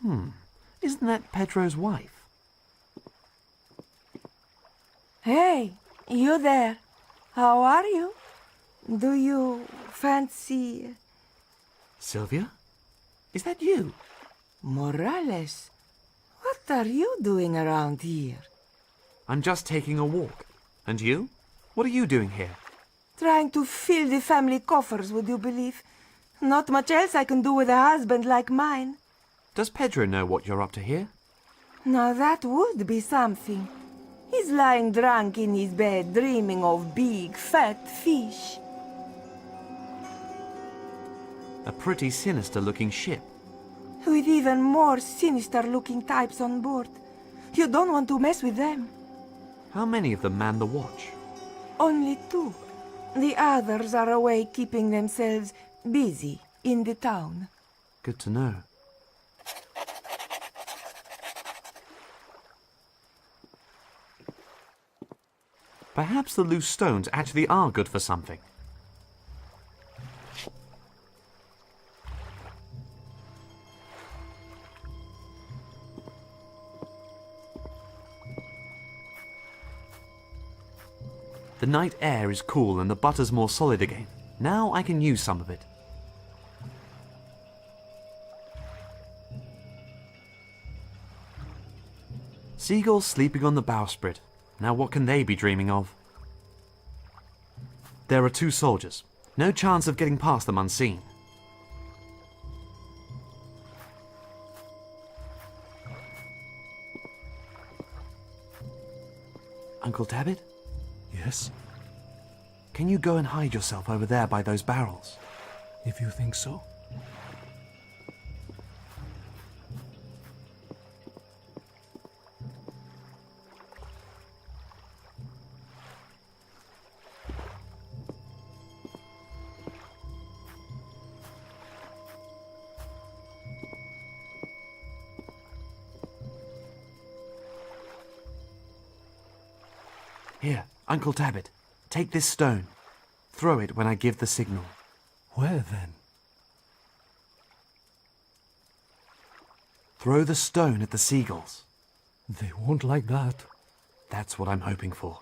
Isn't that Pedro's wife? Hey, you there. How are you? Do you fancy... Sylvia? Is that you? Morales? What are you doing around here? I'm just taking a walk. And you? What are you doing here? Trying to fill the family coffers, would you believe? Not much else I can do with a husband like mine. Does Pedro know what you're up to here? Now that would be something. He's lying drunk in his bed, dreaming of big, fat fish. A pretty sinister-looking ship. With even more sinister-looking types on board. You don't want to mess with them. How many of them man the watch? Only 2. The others are away keeping themselves busy in the town. Good to know. Perhaps the loose stones actually are good for something. The night air is cool and the butter's more solid again. Now I can use some of it. Seagulls sleeping on the bowsprit. Now what can they be dreaming of? There are 2 soldiers. No chance of getting past them unseen. Uncle Tabbit? Yes? Can you go and hide yourself over there by those barrels? If you think so. Here, Uncle Tabbit, take this stone. Throw it when I give the signal. Where then? Throw the stone at the seagulls. They won't like that. That's what I'm hoping for.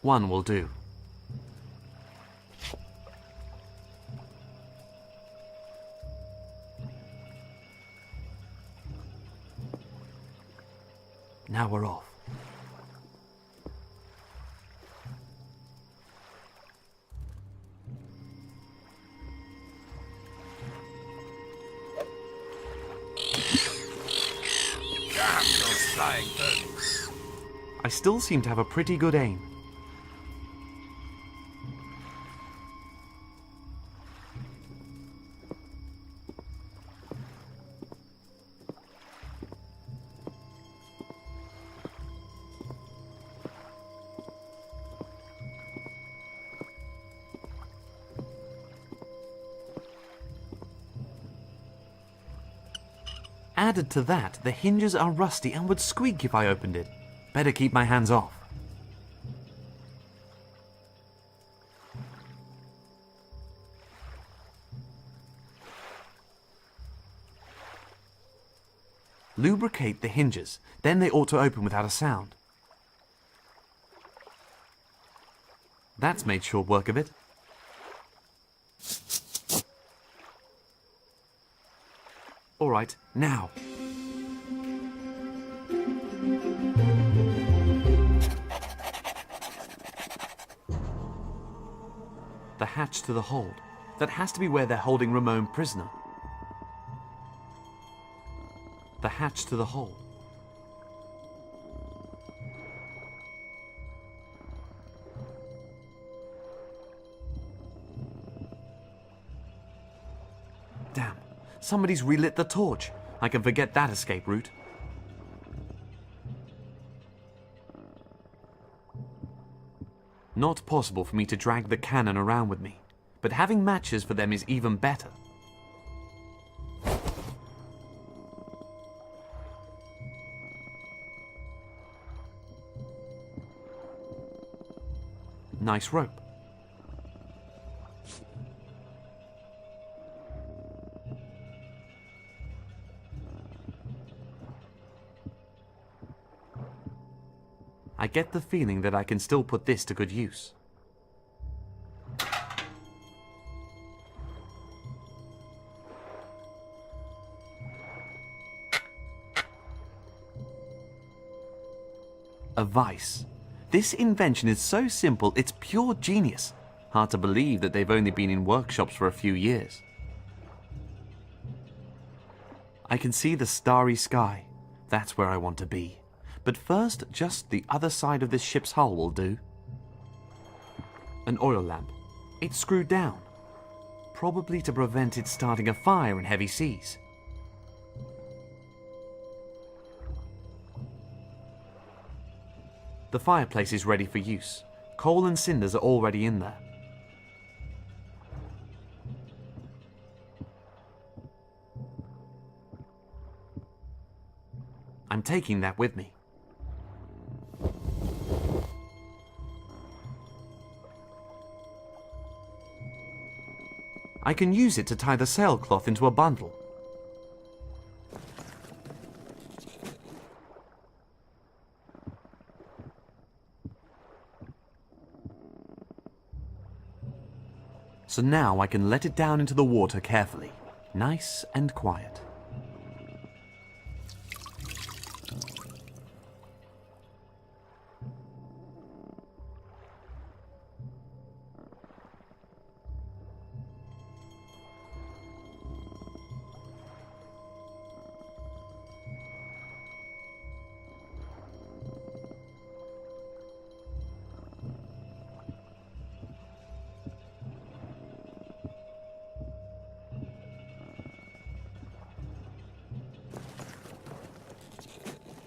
One will do. Now we're off. I still seem to have a pretty good aim. Added to that, the hinges are rusty and would squeak if I opened it. Better keep my hands off. Lubricate the hinges, then they ought to open without a sound. That's made short work of it. All right, now. The hatch to the hold. That has to be where they're holding Ramon prisoner. The hatch to the hold. Damn. Somebody's relit the torch. I can forget that escape route. Not possible for me to drag the cannon around with me, but having matches for them is even better. Nice rope. I get the feeling that I can still put this to good use. A vice. This invention is so simple, it's pure genius. Hard to believe that they've only been in workshops for a few years. I can see the starry sky. That's where I want to be. But first, just the other side of this ship's hull will do. An oil lamp. It's screwed down. Probably to prevent it starting a fire in heavy seas. The fireplace is ready for use. Coal and cinders are already in there. I'm taking that with me. I can use it to tie the sailcloth into a bundle. So now I can let it down into the water carefully, nice and quiet.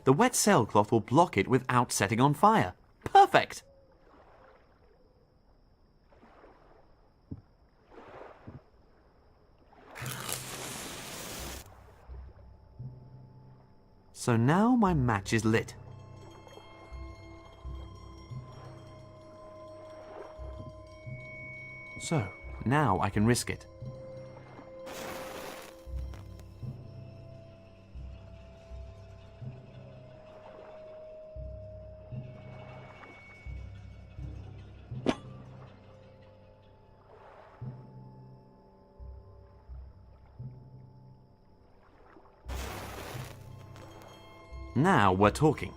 The wet sailcloth will block it without setting on fire. Perfect! So now my match is lit. So, now I can risk it. Now we're talking.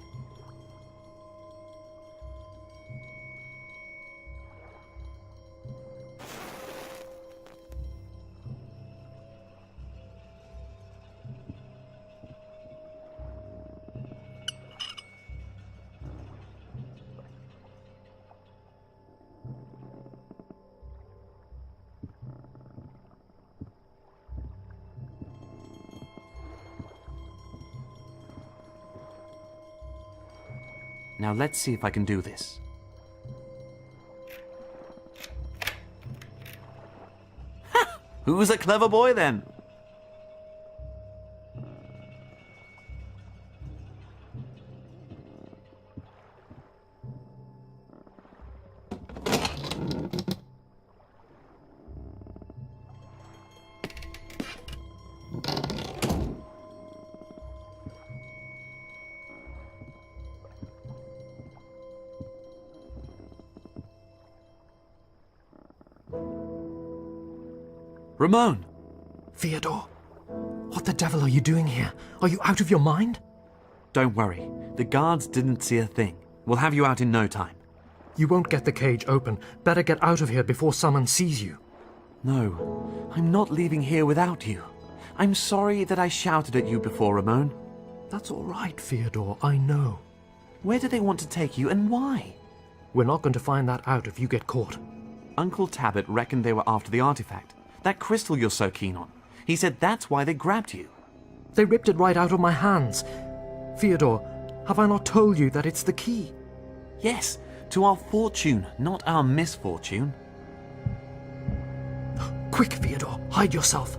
Now let's see if I can do this. Ha! Who's a clever boy then? Ramon! Theodore, what the devil are you doing here? Are you out of your mind? Don't worry. The guards didn't see a thing. We'll have you out in no time. You won't get the cage open. Better get out of here before someone sees you. No, I'm not leaving here without you. I'm sorry that I shouted at you before, Ramon. That's all right, Theodore, I know. Where do they want to take you and why? We're not going to find that out if you get caught. Uncle Tabit reckoned they were after the artifact. That crystal you're so keen on. He said that's why they grabbed you. They ripped it right out of my hands. Theodore, have I not told you that it's the key? Yes, to our fortune, not our misfortune. Quick, Theodore, hide yourself.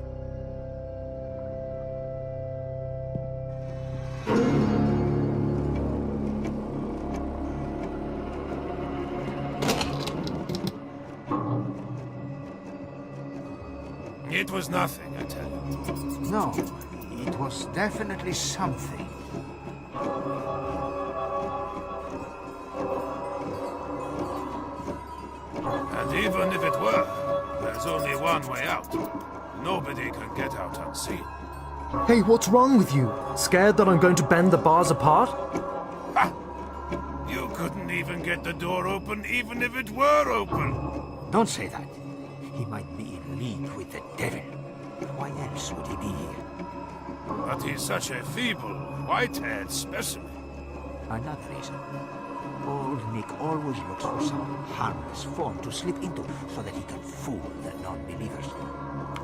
It was nothing, I tell you. No, it was definitely something. And even if it were, there's only one way out. Nobody can get out unseen. Hey, what's wrong with you? Scared that I'm going to bend the bars apart? Ha! You couldn't even get the door open, even if it were open. Don't say that. He might be in league with the devil. Why else would he be here? But he's such a feeble, white-haired specimen. Another reason. Old Nick always looks for some harmless form to slip into so that he can fool the non-believers.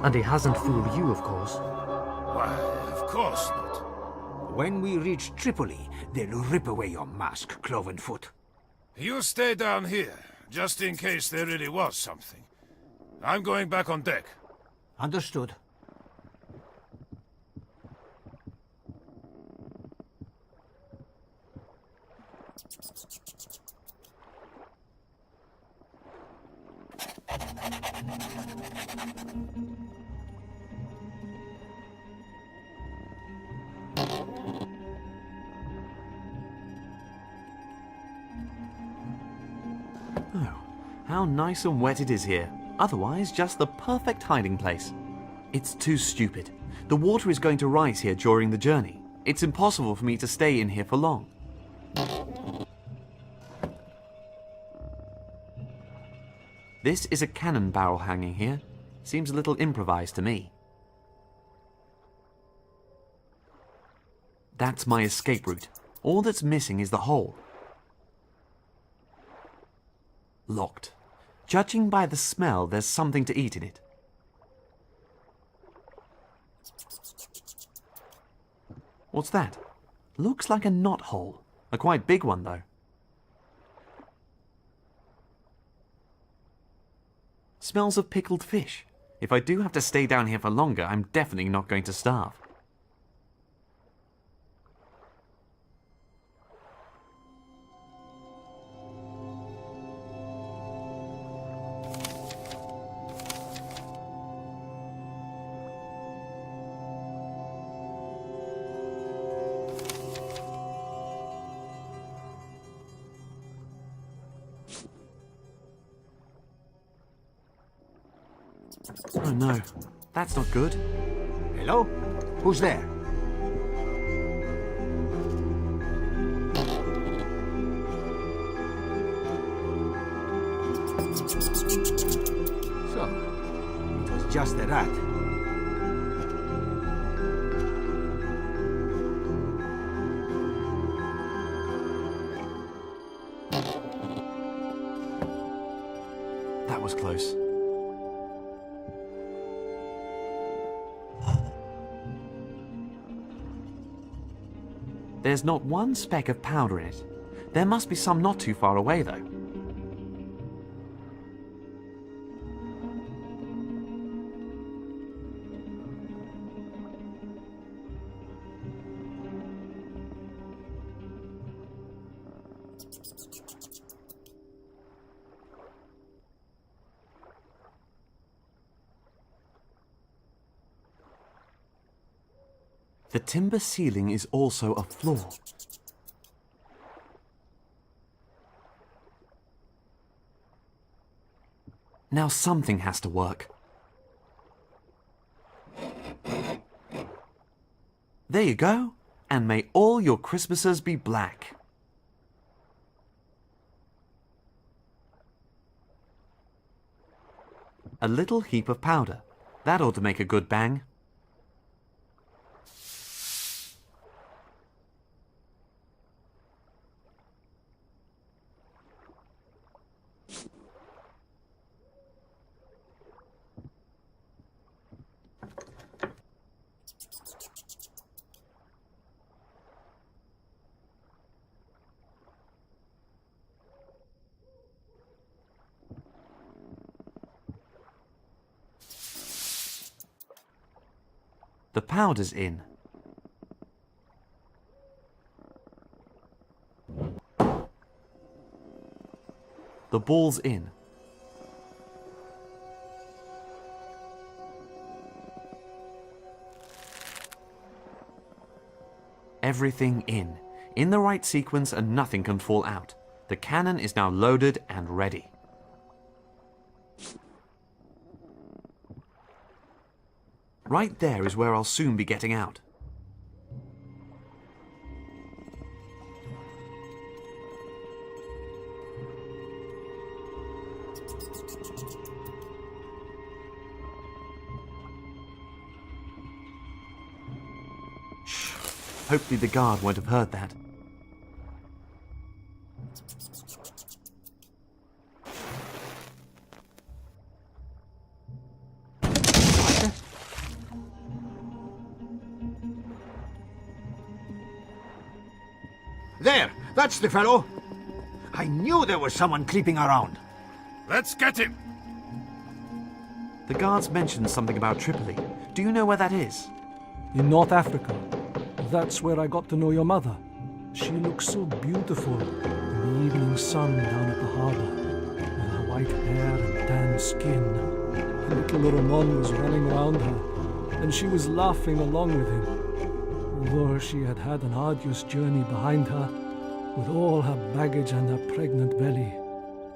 And he hasn't fooled you, of course. Why, of course not. When we reach Tripoli, they'll rip away your mask, Clovenfoot. You stay down here, just in case there really was something. I'm going back on deck. Understood. Oh, how nice and wet it is here. Otherwise, just the perfect hiding place. It's too stupid. The water is going to rise here during the journey. It's impossible for me to stay in here for long. This is a cannon barrel hanging here. Seems a little improvised to me. That's my escape route. All that's missing is the hole. Locked. Judging by the smell, there's something to eat in it. What's that? Looks like a knot hole. A quite big one, though. Smells of pickled fish. If I do have to stay down here for longer, I'm definitely not going to starve. Oh no, that's not good. Hello? Who's there? So, it was just a rat. That was close. There's not one speck of powder in it. There must be some not too far away, though. The timber ceiling is also a floor. Now something has to work. There you go. And may all your Christmases be black. A little heap of powder. That ought to make a good bang. The powder's in. The ball's in. everything in the right sequence, and nothing can fall out. The cannon is now loaded and ready. Right there is where I'll soon be getting out. Shh. Hopefully the guard won't have heard that. There! That's the fellow! I knew there was someone creeping around. Let's get him! The guards mentioned something about Tripoli. Do you know where that is? In North Africa. That's where I got to know your mother. She looks so beautiful in the evening sun down at the harbour, with her white hair and tan skin. Little Ramon was running around her, and she was laughing along with him. Although she had had an arduous journey behind her, with all her baggage and her pregnant belly,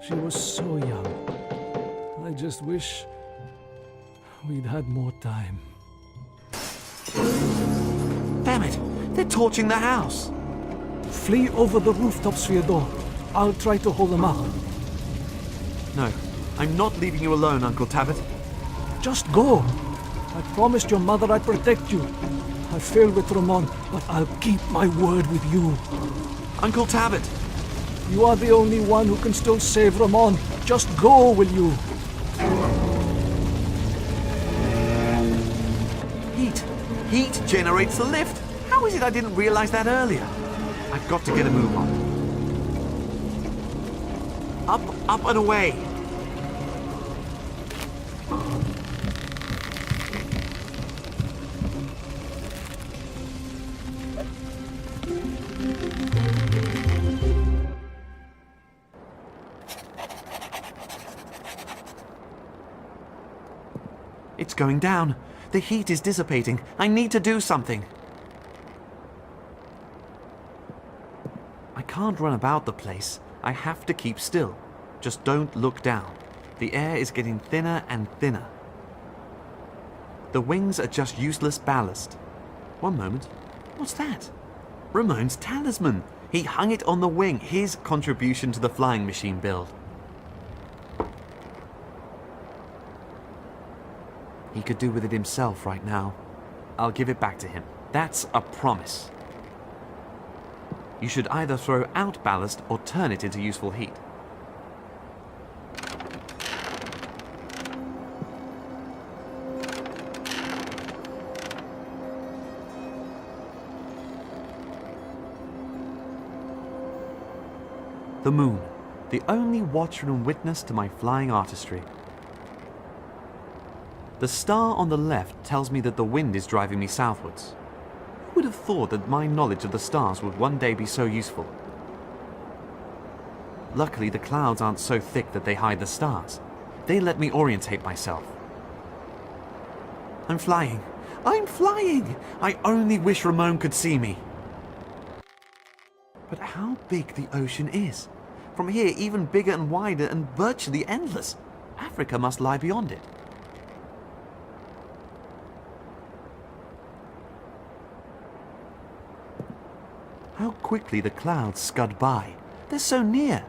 she was so young. I just wish we'd had more time. Damn it! They're torching the house! Flee over the rooftops, Fyodor. I'll try to hold them up. No, I'm not leaving you alone, Uncle Tabit. Just go. I promised your mother I'd protect you. I failed with Ramon, but I'll keep my word with you. Uncle Tabit! You are the only one who can still save Ramon. Just go, will you? Heat! Heat generates the lift! How is it I didn't realize that earlier? I've got to get a move on. Up and away! It's going down. The heat is dissipating. I need to do something. I can't run about the place. I have to keep still. Just don't look down. The air is getting thinner and thinner. The wings are just useless ballast. One moment. What's that? Ramon's talisman. He hung it on the wing. His contribution to the flying machine build. He could do with it himself right now. I'll give it back to him. That's a promise. You should either throw out ballast or turn it into useful heat. The moon, the only watcher and witness to my flying artistry. The star on the left tells me that the wind is driving me southwards. Who would have thought that my knowledge of the stars would one day be so useful? Luckily, the clouds aren't so thick that they hide the stars. They let me orientate myself. I'm flying! I'm flying! I only wish Ramon could see me. But how big the ocean is! From here, even bigger and wider and virtually endless. Africa must lie beyond it. How quickly the clouds scud by. They're so near.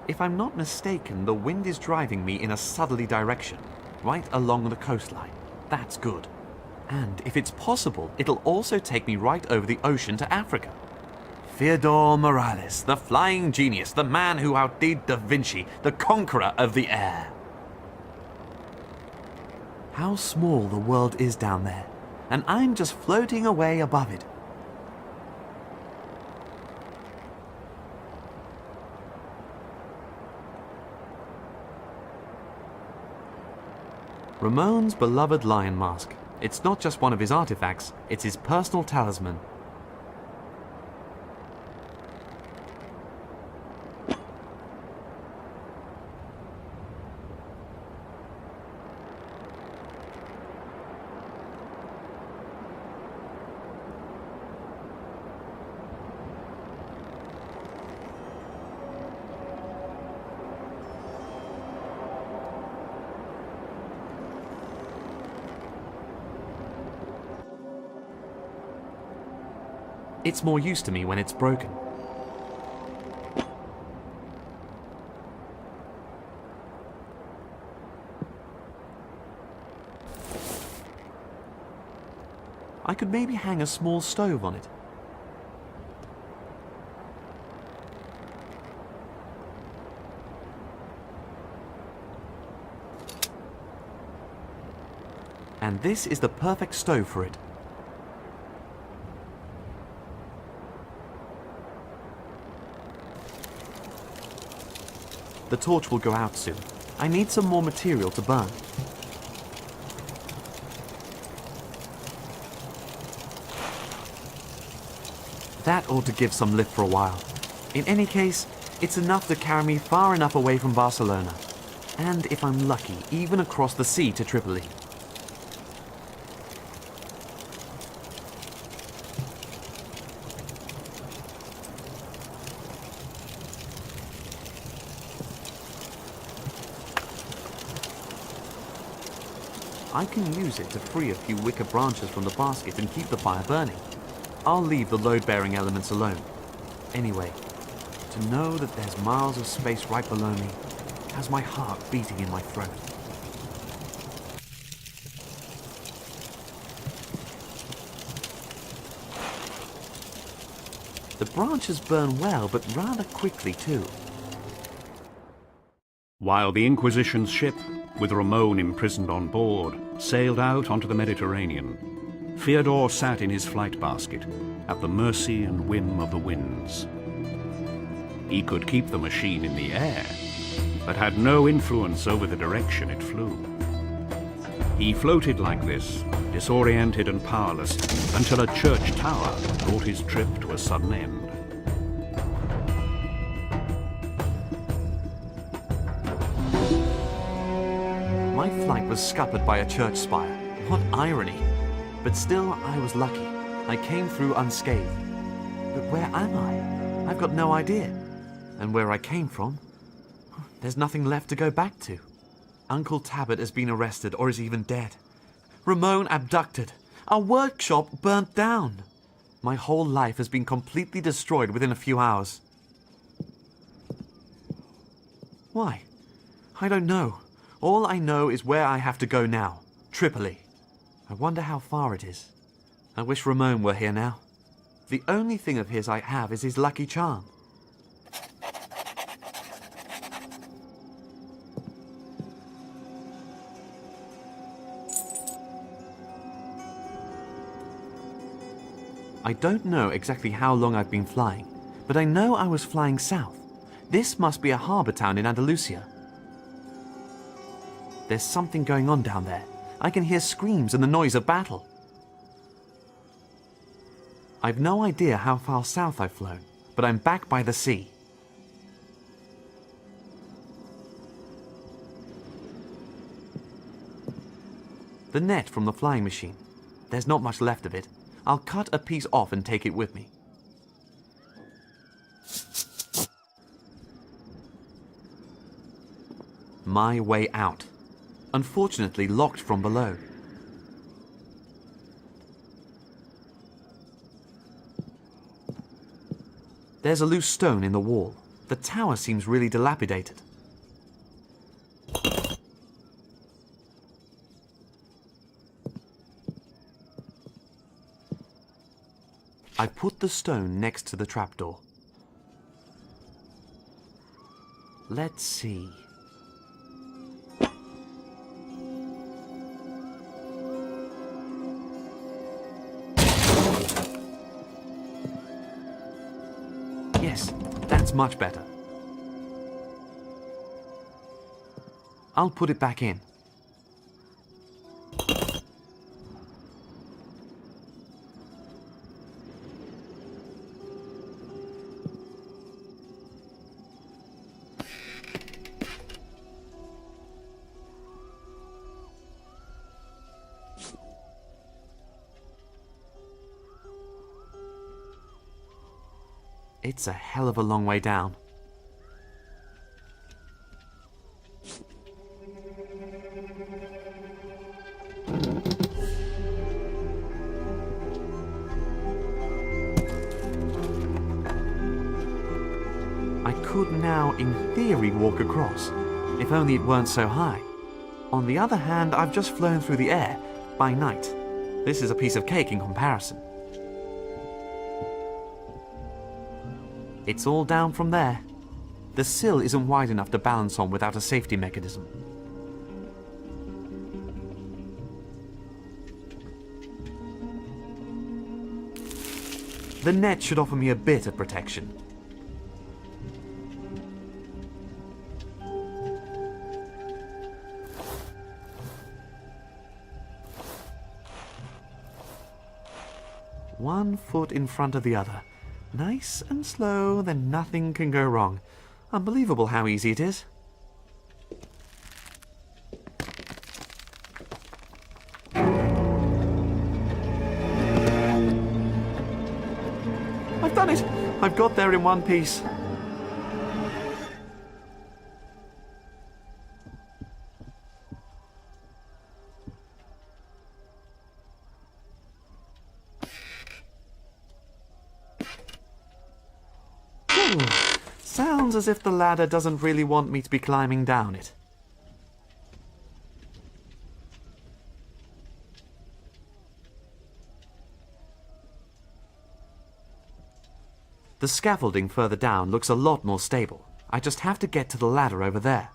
If I'm not mistaken, the wind is driving me in a southerly direction, right along the coastline. That's good. And if it's possible, it'll also take me right over the ocean to Africa. Fyodor Morales, the flying genius, the man who outdid Da Vinci, the conqueror of the air. How small the world is down there, and I'm just floating away above it. Ramon's beloved lion mask. It's not just one of his artifacts, it's his personal talisman. It's more use to me when it's broken. I could maybe hang a small stove on it. And this is the perfect stove for it. The torch will go out soon. I need some more material to burn. That ought to give some lift for a while. In any case, it's enough to carry me far enough away from Barcelona. And if I'm lucky, even across the sea to Tripoli. I can use it to free a few wicker branches from the basket and keep the fire burning. I'll leave the load-bearing elements alone. Anyway, to know that there's miles of space right below me has my heart beating in my throat. The branches burn well, but rather quickly too. While the Inquisition's ship, with Ramon imprisoned on board, sailed out onto the Mediterranean, Fyodor sat in his flight basket, at the mercy and whim of the winds. He could keep the machine in the air, but had no influence over the direction it flew. He floated like this, disoriented and powerless, until a church tower brought his trip to a sudden end. My flight was scuppered by a church spire. What irony! But still, I was lucky. I came through unscathed. But where am I? I've got no idea. And where I came from, there's nothing left to go back to. Uncle Tabit has been arrested or is even dead. Ramon abducted. Our workshop burnt down. My whole life has been completely destroyed within a few hours. Why? I don't know. All I know is where I have to go now. Tripoli. I wonder how far it is. I wish Ramon were here now. The only thing of his I have is his lucky charm. I don't know exactly how long I've been flying, but I know I was flying south. This must be a harbour town in Andalusia. There's something going on down there. I can hear screams and the noise of battle. I've no idea how far south I've flown, but I'm back by the sea. The net from the flying machine. There's not much left of it. I'll cut a piece off and take it with me. My way out. Unfortunately locked from below. There's a loose stone in the wall. The tower seems really dilapidated. I put the stone next to the trapdoor. Let's see. Yes, that's much better. I'll put it back in. It's a hell of a long way down. I could now, in theory, walk across, if only it weren't so high. On the other hand, I've just flown through the air by night. This is a piece of cake in comparison. It's all down from there. The sill isn't wide enough to balance on without a safety mechanism. The net should offer me a bit of protection. One foot in front of the other. Nice and slow, then nothing can go wrong. Unbelievable how easy it is. I've done it! I've got there in one piece. Sounds as if the ladder doesn't really want me to be climbing down it. The scaffolding further down looks a lot more stable. I just have to get to the ladder over there.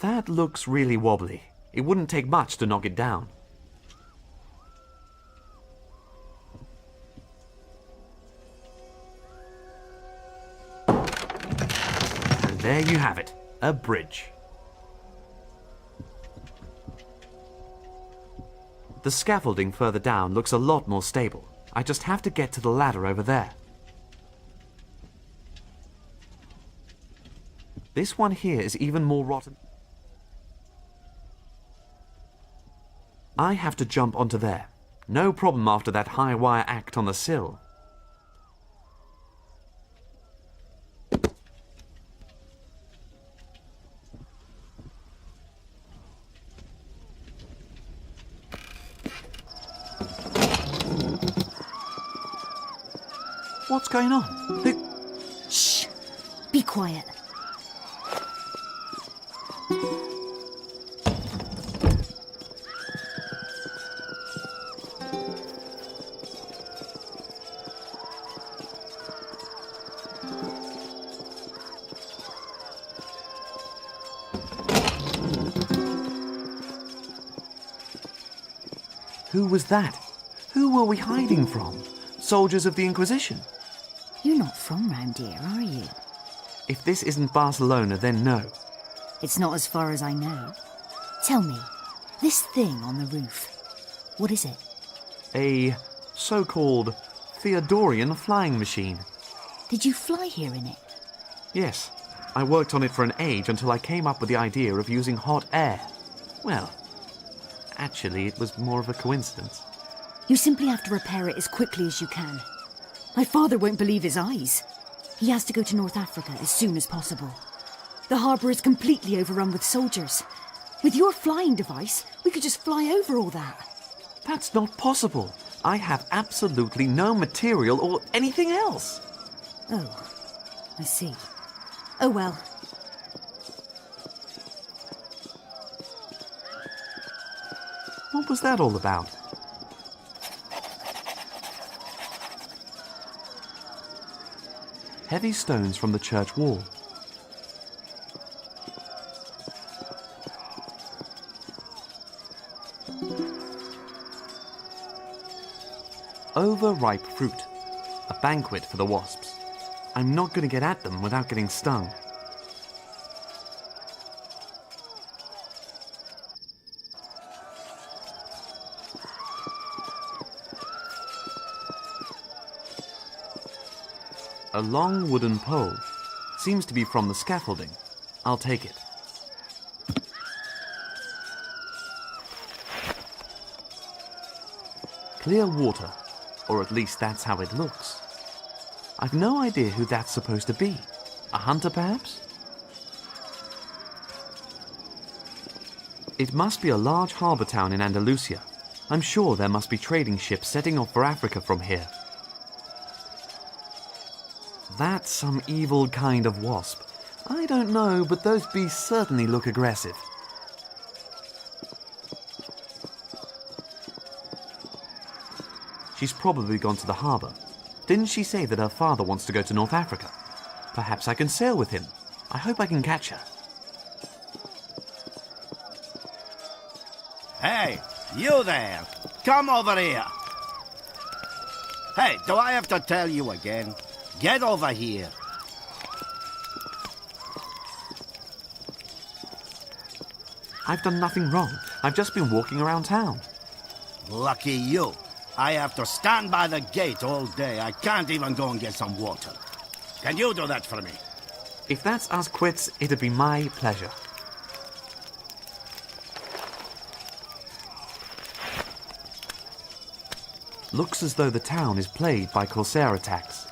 That looks really wobbly. It wouldn't take much to knock it down. There you have it, a bridge. The scaffolding further down looks a lot more stable. I just have to get to the ladder over there. This one here is even more rotten. I have to jump onto there. No problem after that high wire act on the sill. What's going on? Shh! Be quiet. Who was that? Who were we hiding from? Soldiers of the Inquisition? You're not from round here, are you? If this isn't Barcelona, then no. It's not as far as I know. Tell me, this thing on the roof, what is it? A so-called Theodorian flying machine. Did you fly here in it? Yes, I worked on it for an age until I came up with the idea of using hot air. Well, actually, it was more of a coincidence. You simply have to repair it as quickly as you can. My father won't believe his eyes. He has to go to North Africa as soon as possible. The harbour is completely overrun with soldiers. With your flying device, we could just fly over all that. That's not possible. I have absolutely no material or anything else. Oh, I see. Oh well. What was that all about? Heavy stones from the church wall. Overripe fruit. A banquet for the wasps. I'm not going to get at them without getting stung. A long wooden pole. Seems to be from the scaffolding. I'll take it. Clear water. Or at least that's how it looks. I've no idea who that's supposed to be. A hunter, perhaps? It must be a large harbour town in Andalusia. I'm sure there must be trading ships setting off for Africa from here. That's some evil kind of wasp. I don't know, but those beasts certainly look aggressive. She's probably gone to the harbour. Didn't she say that her father wants to go to North Africa? Perhaps I can sail with him. I hope I can catch her. Hey, you there! Come over here! Hey, do I have to tell you again? Get over here! I've done nothing wrong. I've just been walking around town. Lucky you. I have to stand by the gate all day. I can't even go and get some water. Can you do that for me? If that's us quits, it'd be my pleasure. Looks as though the town is plagued by corsair attacks.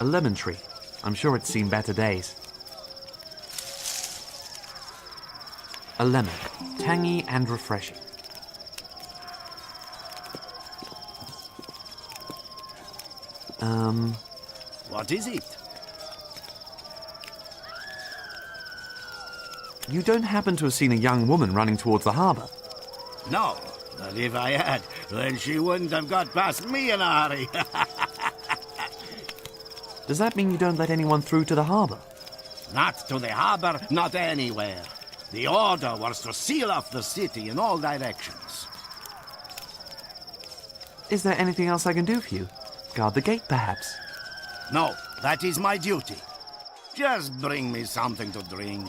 A lemon tree. I'm sure it's seen better days. A lemon. Tangy and refreshing. What is it? You don't happen to have seen a young woman running towards the harbour? No, but if I had, then she wouldn't have got past me in a hurry. Does that mean you don't let anyone through to the harbour? Not to the harbour, not anywhere. The order was to seal off the city in all directions. Is there anything else I can do for you? Guard the gate, perhaps? No, that is my duty. Just bring me something to drink.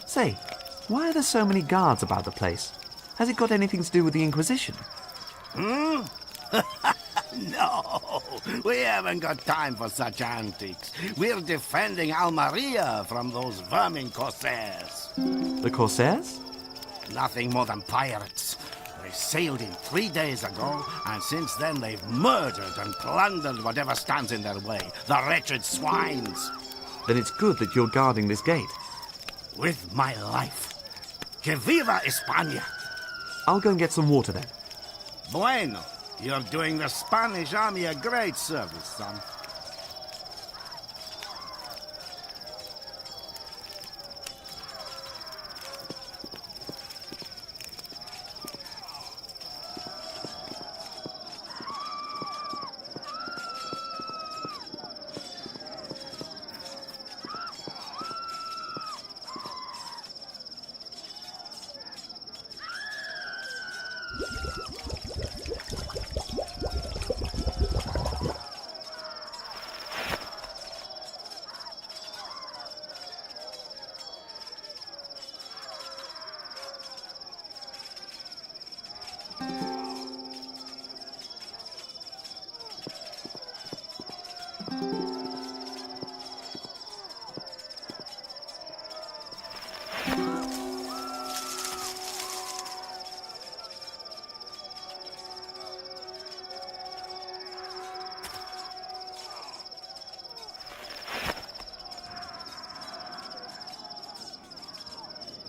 Say, why are there so many guards about the place? Has it got anything to do with the Inquisition? Hmm? No, we haven't got time for such antics. We're defending Almeria from those vermin corsairs. The corsairs? Nothing more than pirates. They sailed in 3 days ago, and since then they've murdered and plundered whatever stands in their way. The wretched swines. Then it's good that you're guarding this gate. With my life. Que viva España! I'll go and get some water then. Bueno. You're doing the Spanish army a great service, son.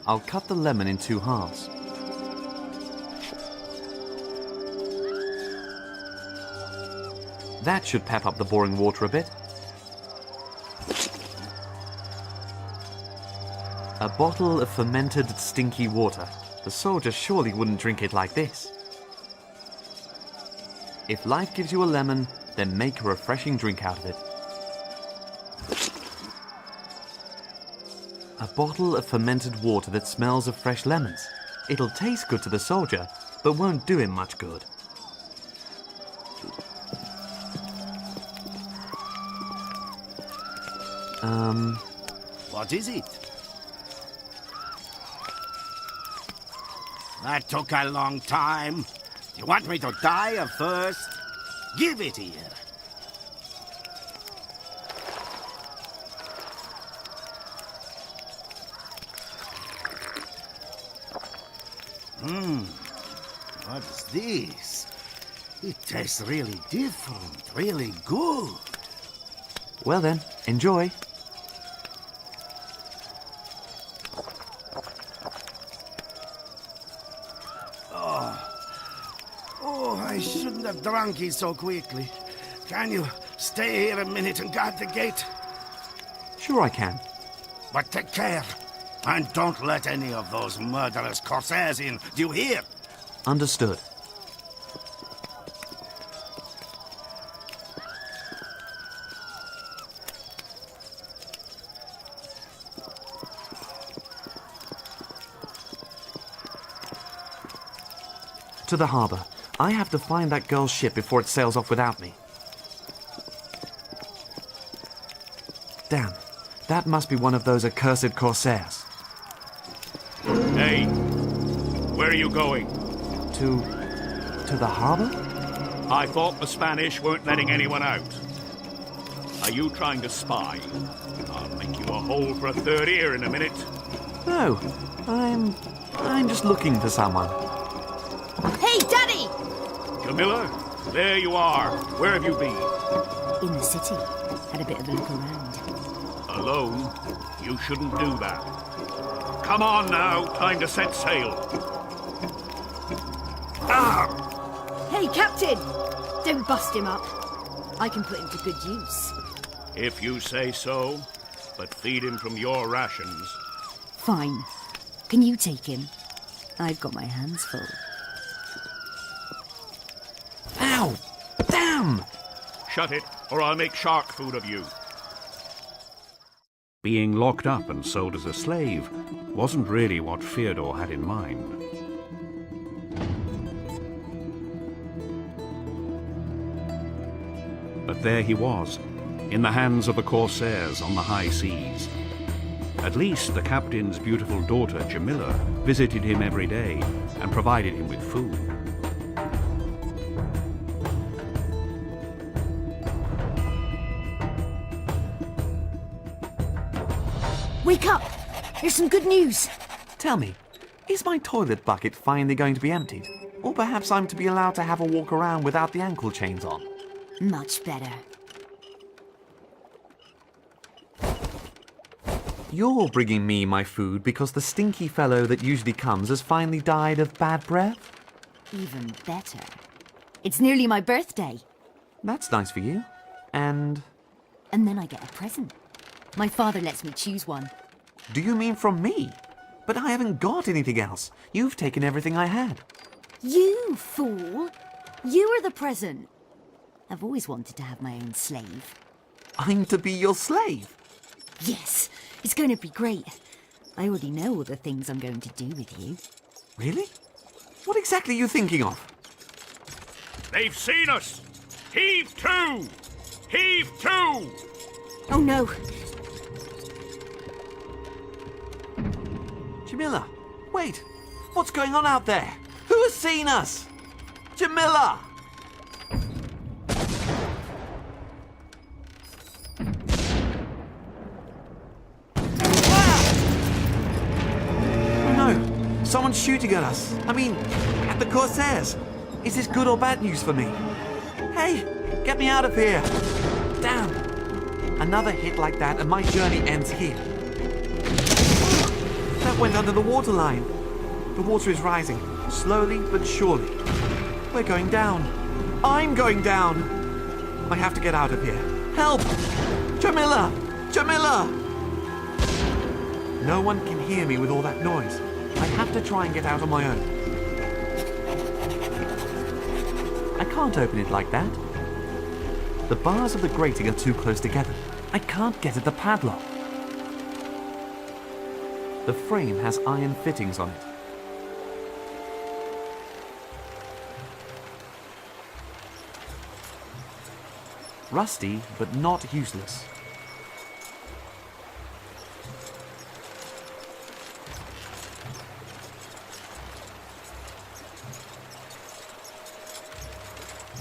I'll cut the lemon in 2 halves. That should pep up the boring water a bit. A bottle of fermented, stinky water. The soldiers surely wouldn't drink it like this. If life gives you a lemon, then make a refreshing drink out of it. A bottle of fermented water that smells of fresh lemons. It'll taste good to the soldier, but won't do him much good. What is it? That took a long time. You want me to die of thirst? Give it here. What is this? It tastes really different, really good. Well then, enjoy. drunkies so quickly. Can you stay here a minute and guard the gate? Sure I can. But take care. And don't let any of those murderous corsairs in. Do you hear? Understood. To the harbour. I have to find that girl's ship before it sails off without me. Damn. That must be one of those accursed corsairs. Hey, where are you going? To the harbour? I thought the Spanish weren't letting anyone out. Are you trying to spy? I'll make you a hole for a third ear in a minute. No, I'm just looking for someone. Hey, Daddy! Camilla, there you are. Where have you been? In the city. Had a bit of a look around. Alone? You shouldn't do that. Come on now, time to set sail. Ah! Hey, Captain! Don't bust him up. I can put him to good use. If you say so, but feed him from your rations. Fine. Can you take him? I've got my hands full. Ow! Damn! Shut it, or I'll make shark food of you. Being locked up and sold as a slave wasn't really what Fyodor had in mind. But there he was, in the hands of the corsairs on the high seas. At least the captain's beautiful daughter, Jamila, visited him every day and provided him with food. Wake up! There's some good news. Tell me, is my toilet bucket finally going to be emptied? Or perhaps I'm to be allowed to have a walk around without the ankle chains on? Much better. You're bringing me my food because the stinky fellow that usually comes has finally died of bad breath? Even better. It's nearly my birthday. That's nice for you. And then I get a present. My father lets me choose one. do you mean from me? But I haven't got anything else. You've taken everything I had. You fool! You are the present. I've always wanted to have my own slave. I'm to be your slave? Yes, it's going to be great. I already know all the things I'm going to do with you. Really? What exactly are you thinking of? They've seen us! Heave to! Heave to! Oh no! Jamila, wait! What's going on out there? Who has seen us? Jamila! Oh no! Someone's shooting at us. I mean, at the Corsairs. Is this good or bad news for me? Hey, get me out of here! Damn! Another hit like that and my journey ends here. That went under the waterline. The water is rising, slowly but surely. We're going down. I'm going down. I have to get out of here. Help! Jamila! Jamila! No one can hear me with all that noise. I have to try and get out on my own. I can't open it like that. The bars of the grating are too close together. I can't get at the padlock. The frame has iron fittings on it. Rusty, but not useless.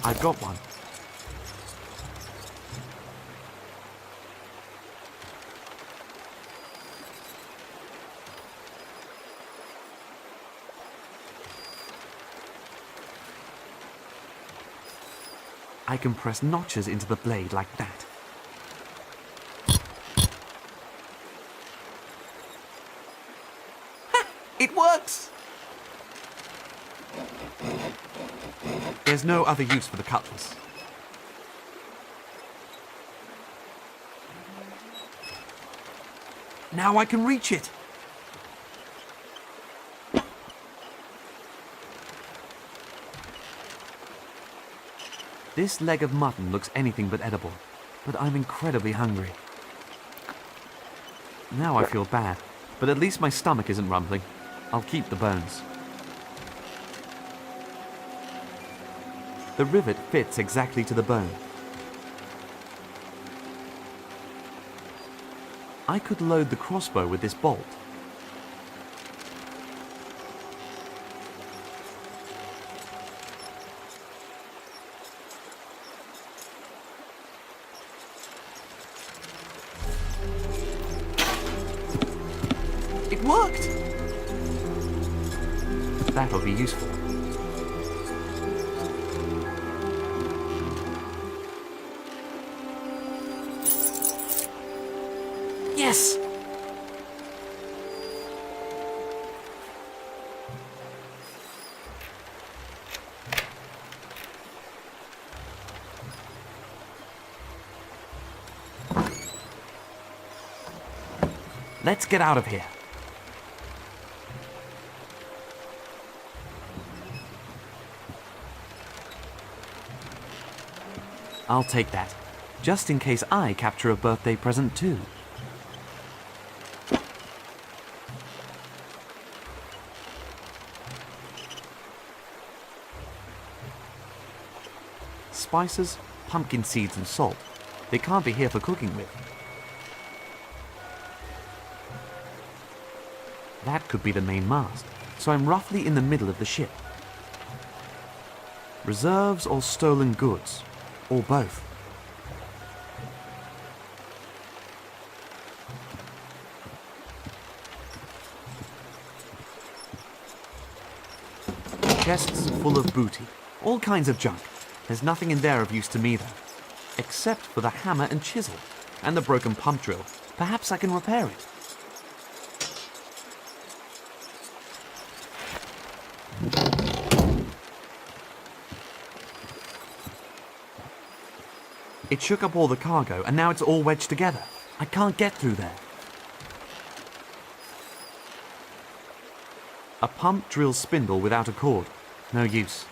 I've got one. I can press notches into the blade like that. Ha! It works! There's no other use for the cutlass. Now I can reach it! This leg of mutton looks anything but edible, but I'm incredibly hungry. Now I feel bad, but at least my stomach isn't rumbling. I'll keep the bones. The rivet fits exactly to the bone. I could load the crossbow with this bolt. It worked! That'll be useful. Yes! Let's get out of here. I'll take that, just in case I capture a birthday present too. Spices, pumpkin seeds and salt. They can't be here for cooking with. That could be the main mast, so I'm roughly in the middle of the ship. Reserves or stolen goods, or both. Chests full of booty, all kinds of junk. There's nothing in there of use to me though, except for the hammer and chisel, and the broken pump drill. Perhaps I can repair it. It shook up all the cargo, and now it's all wedged together. I can't get through there. A pump drill spindle without a cord. No use.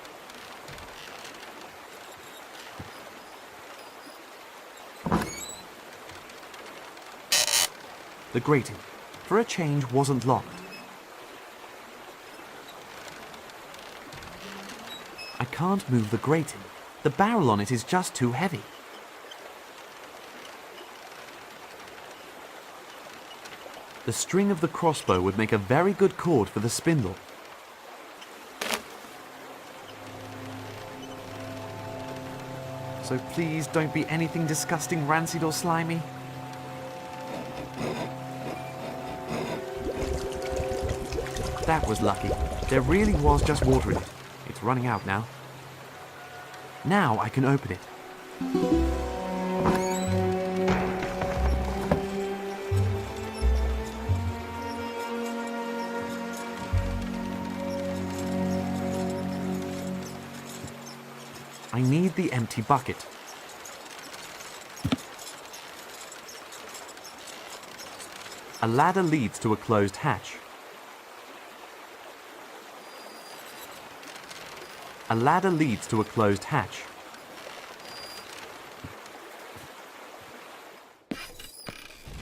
The grating, for a change, wasn't locked. I can't move the grating. The barrel on it is just too heavy. The string of the crossbow would make a very good cord for the spindle. So please don't be anything disgusting, rancid or slimy. That was lucky. There really was just water in it. It's running out now. Now I can open it. I need the empty bucket. A ladder leads to a closed hatch. A ladder leads to a closed hatch.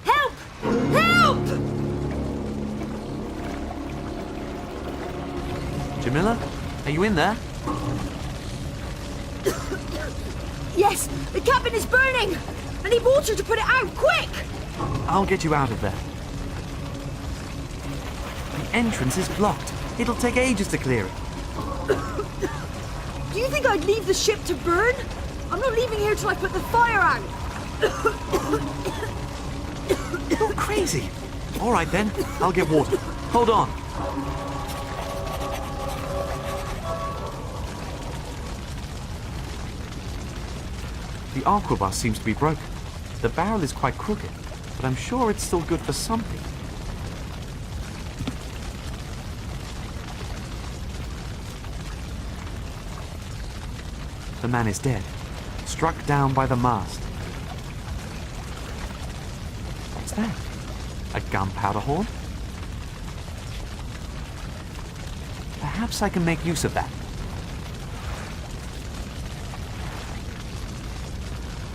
Help! Help! Jamila, are you in there? Yes, the cabin is burning! I need water to put it out, quick! I'll get you out of there. The entrance is blocked. It'll take ages to clear it. Do you think I'd leave the ship to burn? I'm not leaving here till I put the fire out. You're crazy. All right then, I'll get water. Hold on. The arquebus seems to be broken. The barrel is quite crooked, but I'm sure it's still good for something. The man is dead, struck down by the mast. What's that? A gunpowder horn? Perhaps I can make use of that.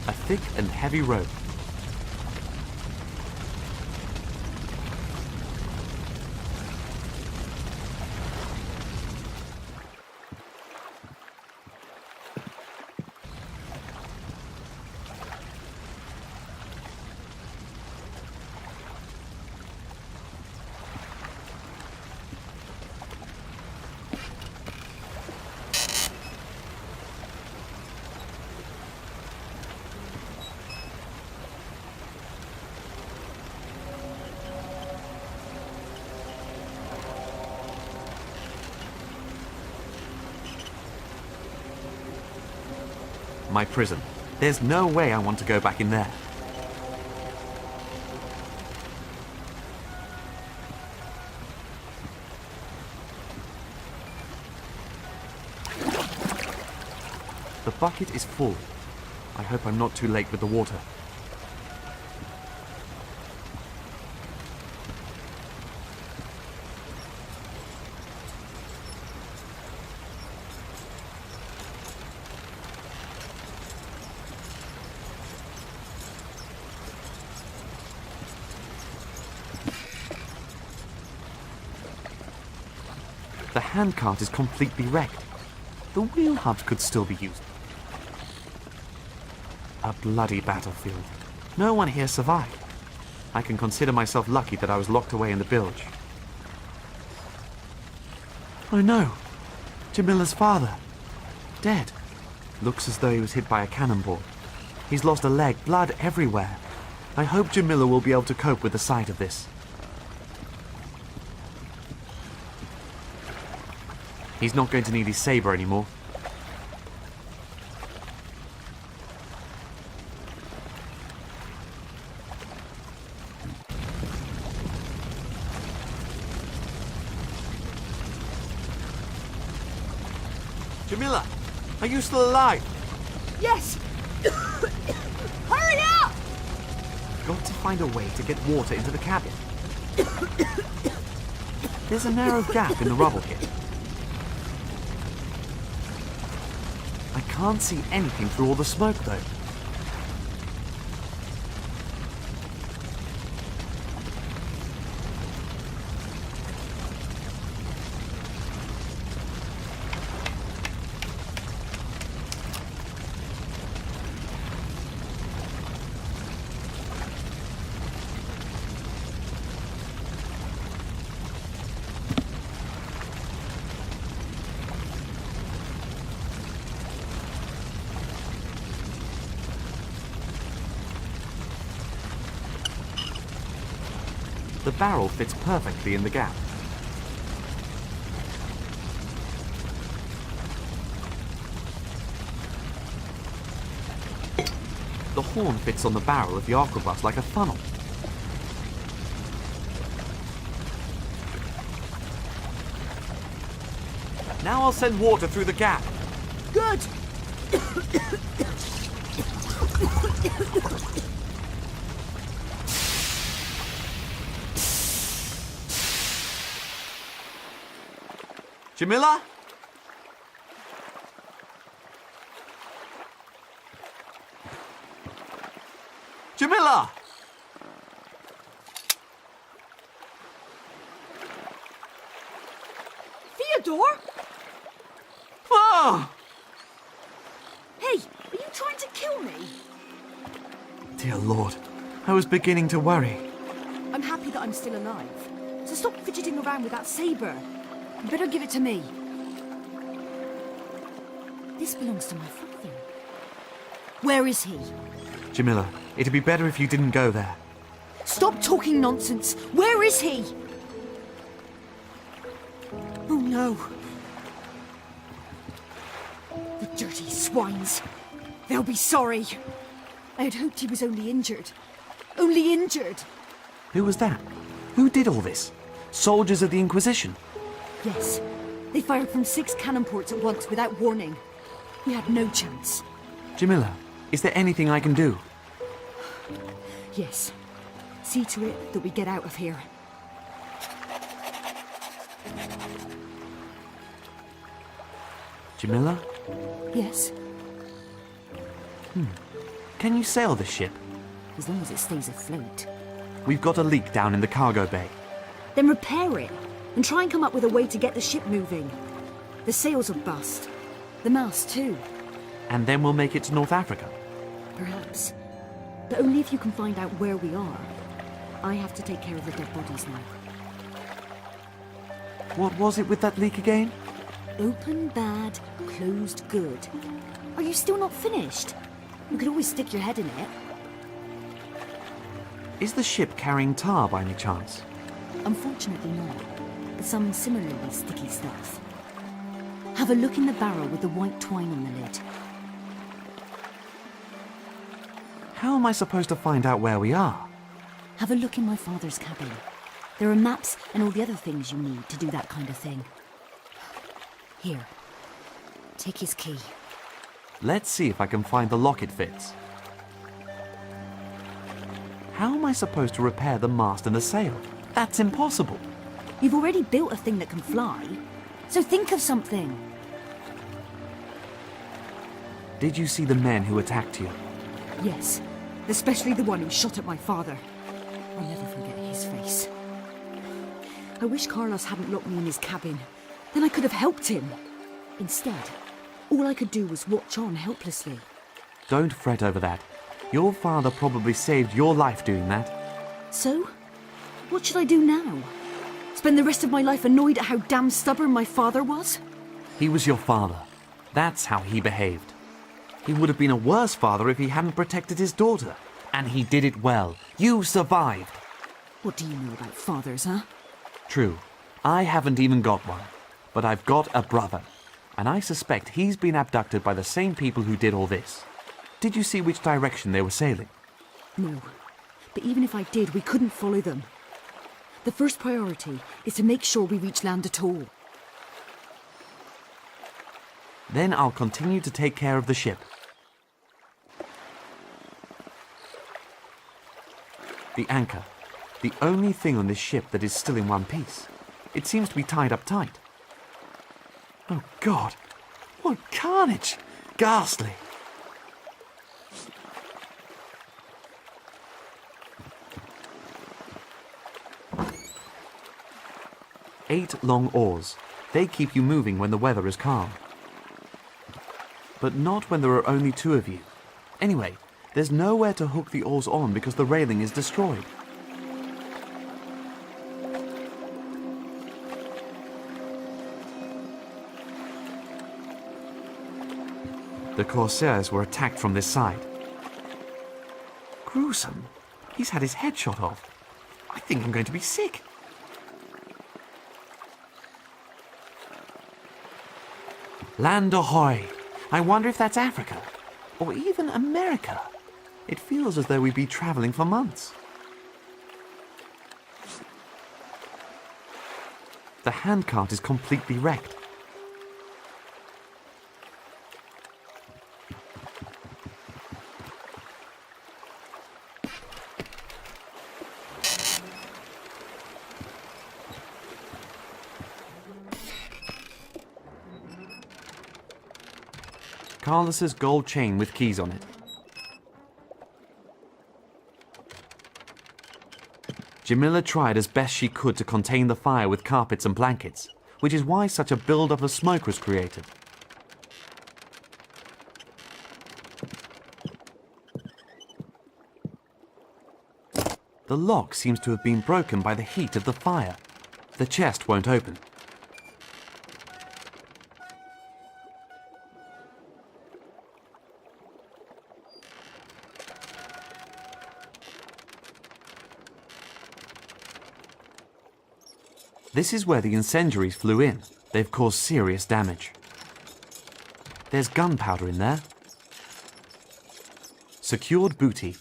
A thick and heavy rope. My prison. There's no way I want to go back in there. The bucket is full. I hope I'm not too late with the water. The handcart is completely wrecked. The wheel hub could still be used. A bloody battlefield. No one here survived. I can consider myself lucky that I was locked away in the bilge. Oh no! Jamila's father. Dead. Looks as though he was hit by a cannonball. He's lost a leg, blood everywhere. I hope Jamila will be able to cope with the sight of this. He's not going to need his saber anymore. Jamila, are you still alive? Yes! Hurry up! Got to find a way to get water into the cabin. There's a narrow gap in the rubble here. I can't see anything through all the smoke, though. The barrel fits perfectly in the gap. The horn fits on the barrel of the arquebus like a funnel. Now I'll send water through the gap. Good! Jamila? Jamila! Theodore? Ah! Hey, are you trying to kill me? Dear Lord, I was beginning to worry. I'm happy that I'm still alive. So stop fidgeting around with that saber. You better give it to me. This belongs to my father. Where is he? Jamila, it'd be better if you didn't go there. Stop talking nonsense. Where is he? Oh no. The dirty swines. They'll be sorry. I had hoped he was only injured. Only injured. Who was that? Who did all this? Soldiers of the Inquisition? Yes. They fired from 6 cannon ports at once without warning. We had no chance. Jamila, is there anything I can do? Yes. See to it that we get out of here. Jamila, Yes, can you sail the ship? as long as it stays afloat. We've got a leak down in the cargo bay. Then repair it, and try and come up with a way to get the ship moving. The sails are bust. The mast too, And then we'll make it to North Africa. perhaps. But only if you can find out where we are. I have to take care of the dead bodies now. What was it with that leak again? Open bad, closed good. Are you still not finished? You could always stick your head in it. Is the ship carrying tar by any chance? Unfortunately not, but some similarly sticky stuff. Have a look in the barrel with the white twine on the lid. How am I supposed to find out where we are? Have a look in my father's cabin. There are maps and all the other things you need to do that kind of thing. Here, take his key. Let's see if I can find the lock it fits. How am I supposed to repair the mast and the sail? That's impossible. You've already built a thing that can fly, so think of something. Did you see the men who attacked you? Yes, especially the one who shot at my father. I'll never forget his face. I wish Carlos hadn't locked me in his cabin. Then I could have helped him. Instead, all I could do was watch on helplessly. Don't fret over that. Your father probably saved your life doing that. So, what should I do now? Spend the rest of my life annoyed at how damn stubborn my father was? He was your father. That's how he behaved. He would have been a worse father if he hadn't protected his daughter. And he did it well. You survived. What do you know about fathers, huh? True. I haven't even got one. But I've got a brother. And I suspect he's been abducted by the same people who did all this. Did you see which direction they were sailing? No. But even if I did, we couldn't follow them. The first priority is to make sure we reach land at all. Then I'll continue to take care of the ship. The anchor. The only thing on this ship that is still in one piece. It seems to be tied up tight. Oh, God. What carnage! Ghastly! Eight long oars. They keep you moving when the weather is calm. But not when there are only two of you. Anyway, there's nowhere to hook the oars on because the railing is destroyed. The Corsairs were attacked from this side. Gruesome. He's had his head shot off. I think I'm going to be sick. Land ahoy! I wonder if that's Africa, or even America. It feels as though we'd be traveling for months. The handcart is completely wrecked. Carlos's gold chain with keys on it. Jamila tried as best she could to contain the fire with carpets and blankets, which is why such a build-up of smoke was created. The lock seems to have been broken by the heat of the fire. The chest won't open. This is where the incendiaries flew in. They've caused serious damage. There's gunpowder in there. Secured booty.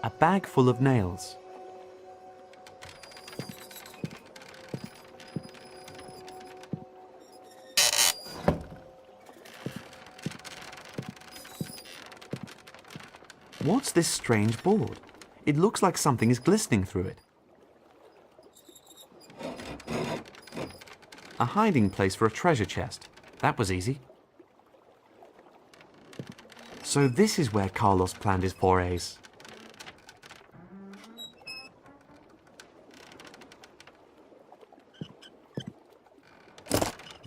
A bag full of nails. What's this strange board? It looks like something is glistening through it. A hiding place for a treasure chest. That was easy. So this is where Carlos planned his forays.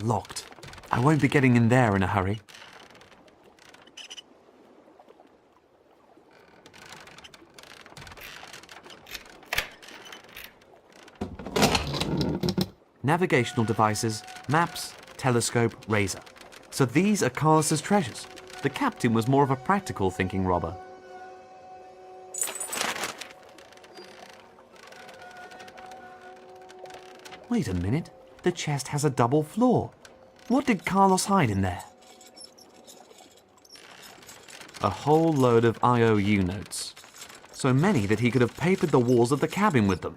Locked. I won't be getting in there in a hurry. Navigational devices, maps, telescope, razor. So these are Carlos's treasures. The captain was more of a practical thinking robber. Wait a minute. The chest has a double floor. What did Carlos hide in there? A whole load of IOU notes. So many that he could have papered the walls of the cabin with them.